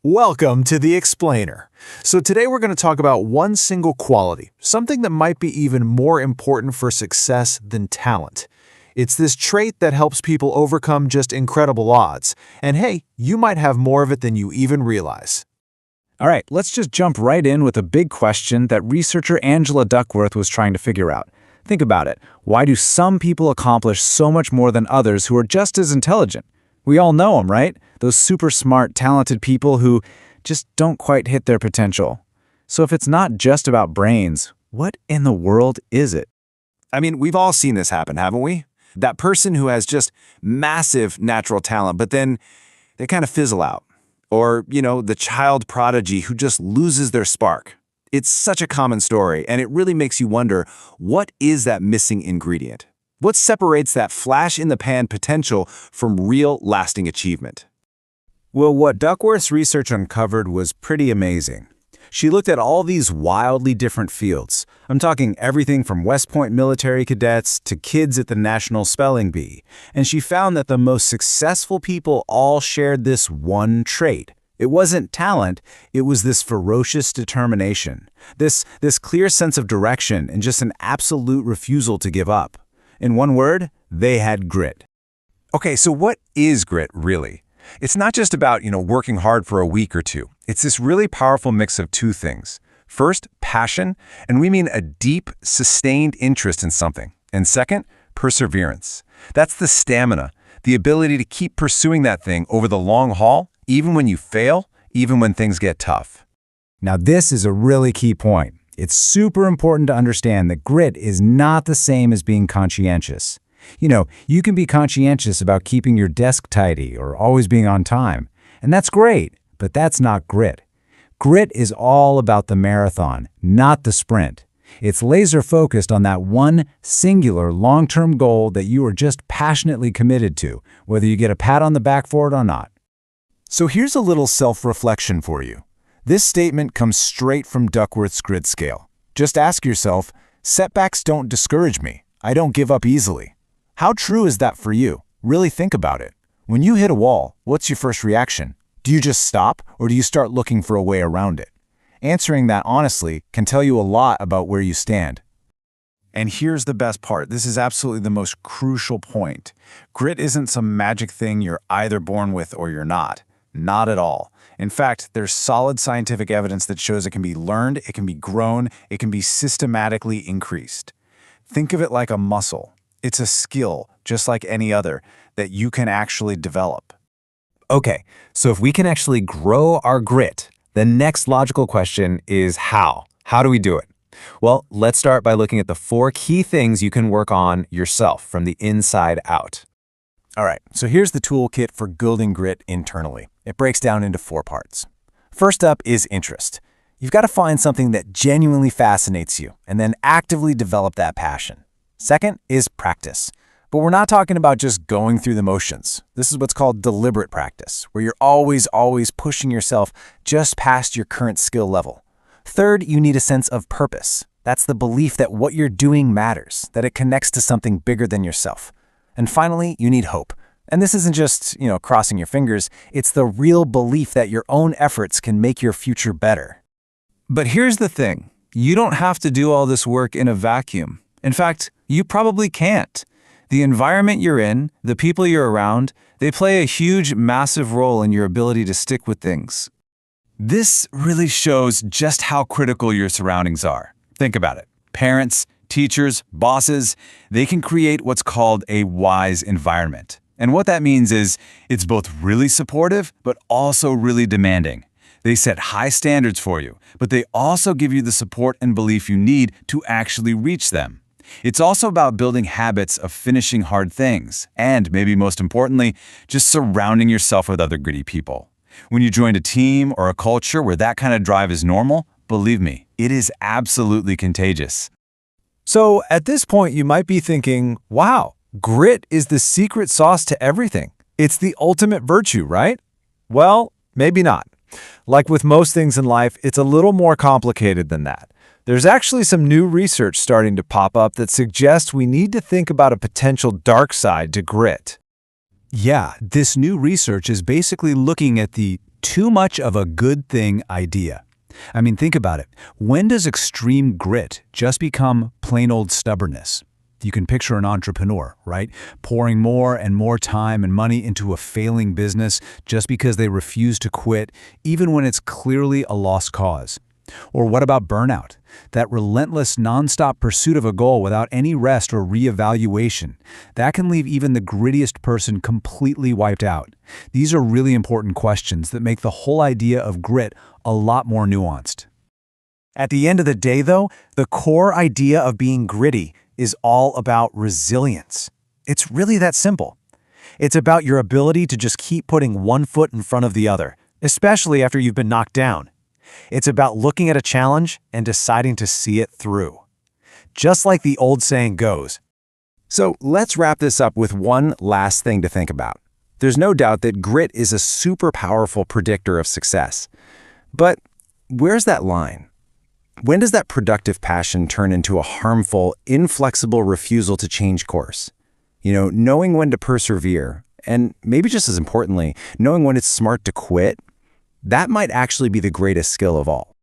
Welcome to The Explainer. So today we're going to talk about one single quality, something that might be even more important for success than talent. It's this trait that helps people overcome just incredible odds. And hey, you might have more of it than you even realize. All right, let's just jump right in with a big question that researcher Angela Duckworth was trying to figure out. Think about it. Why do some people accomplish so much more than others who are just as intelligent? We all know them, right? Those super smart, talented people who just don't quite hit their potential. So if it's not just about brains, what in the world is it? I mean, we've all seen this happen, haven't we? That person who has just massive natural talent, but then they kind of fizzle out. Or, the child prodigy who just loses their spark. It's such a common story, and it really makes you wonder, what is that missing ingredient? What separates that flash-in-the-pan potential from real, lasting achievement? Well, what Duckworth's research uncovered was pretty amazing. She looked at all these wildly different fields. I'm talking everything from West Point military cadets to kids at the National Spelling Bee. And she found that the most successful people all shared this one trait. It wasn't talent, it was this ferocious determination, this clear sense of direction and just an absolute refusal to give up. In one word, they had grit. Okay, so what is grit, really? It's not just about, working hard for a week or two. It's this really powerful mix of two things. First, passion, and we mean a deep, sustained interest in something. And second, perseverance. That's the stamina, the ability to keep pursuing that thing over the long haul, even when you fail, even when things get tough. Now this is a really key point. It's super important to understand that grit is not the same as being conscientious. You can be conscientious about keeping your desk tidy or always being on time. And that's great, but that's not grit. Grit is all about the marathon, not the sprint. It's laser-focused on that one singular long-term goal that you are just passionately committed to, whether you get a pat on the back for it or not. So here's a little self-reflection for you. This statement comes straight from Duckworth's grit scale. Just ask yourself, setbacks don't discourage me. I don't give up easily. How true is that for you? Really think about it. When you hit a wall, what's your first reaction? Do you just stop, or do you start looking for a way around it? Answering that honestly can tell you a lot about where you stand. And here's the best part. This is absolutely the most crucial point. Grit isn't some magic thing you're either born with or you're not. Not at all. In fact, there's solid scientific evidence that shows it can be learned, it can be grown, it can be systematically increased. Think of it like a muscle. It's a skill, just like any other, that you can actually develop. Okay, so if we can actually grow our grit, the next logical question is how? How do we do it? Well, let's start by looking at the 4 key things you can work on yourself from the inside out. All right, so here's the toolkit for building grit internally. It breaks down into 4 parts. First up is interest. You've got to find something that genuinely fascinates you and then actively develop that passion. Second is practice. But we're not talking about just going through the motions. This is what's called deliberate practice, where you're always pushing yourself just past your current skill level. Third, you need a sense of purpose. That's the belief that what you're doing matters, that it connects to something bigger than yourself. And finally, you need hope. And this isn't just, crossing your fingers. It's the real belief that your own efforts can make your future better. But here's the thing. You don't have to do all this work in a vacuum. In fact, you probably can't. The environment you're in, the people you're around, they play a huge, massive role in your ability to stick with things. This really shows just how critical your surroundings are. Think about it. Parents, teachers, bosses, they can create what's called a wise environment. And what that means is it's both really supportive, but also really demanding. They set high standards for you, but they also give you the support and belief you need to actually reach them. It's also about building habits of finishing hard things, and maybe most importantly, just surrounding yourself with other gritty people. When you join a team or a culture where that kind of drive is normal, believe me, it is absolutely contagious. So at this point, you might be thinking, wow, grit is the secret sauce to everything. It's the ultimate virtue, right? Well, maybe not. Like with most things in life, it's a little more complicated than that. There's actually some new research starting to pop up that suggests we need to think about a potential dark side to grit. Yeah, this new research is basically looking at the too much of a good thing idea. I mean, think about it. When does extreme grit just become plain old stubbornness? You can picture an entrepreneur, right? Pouring more and more time and money into a failing business just because they refuse to quit, even when it's clearly a lost cause. Or what about burnout? That relentless, nonstop pursuit of a goal without any rest or reevaluation. That can leave even the grittiest person completely wiped out. These are really important questions that make the whole idea of grit a lot more nuanced. At the end of the day, though, the core idea of being gritty is all about resilience. It's really that simple. It's about your ability to just keep putting one foot in front of the other, especially after you've been knocked down. It's about looking at a challenge and deciding to see it through. Just like the old saying goes. So let's wrap this up with one last thing to think about. There's no doubt that grit is a super powerful predictor of success. But where's that line? When does that productive passion turn into a harmful, inflexible refusal to change course? Knowing when to persevere, and maybe just as importantly, knowing when it's smart to quit, that might actually be the greatest skill of all.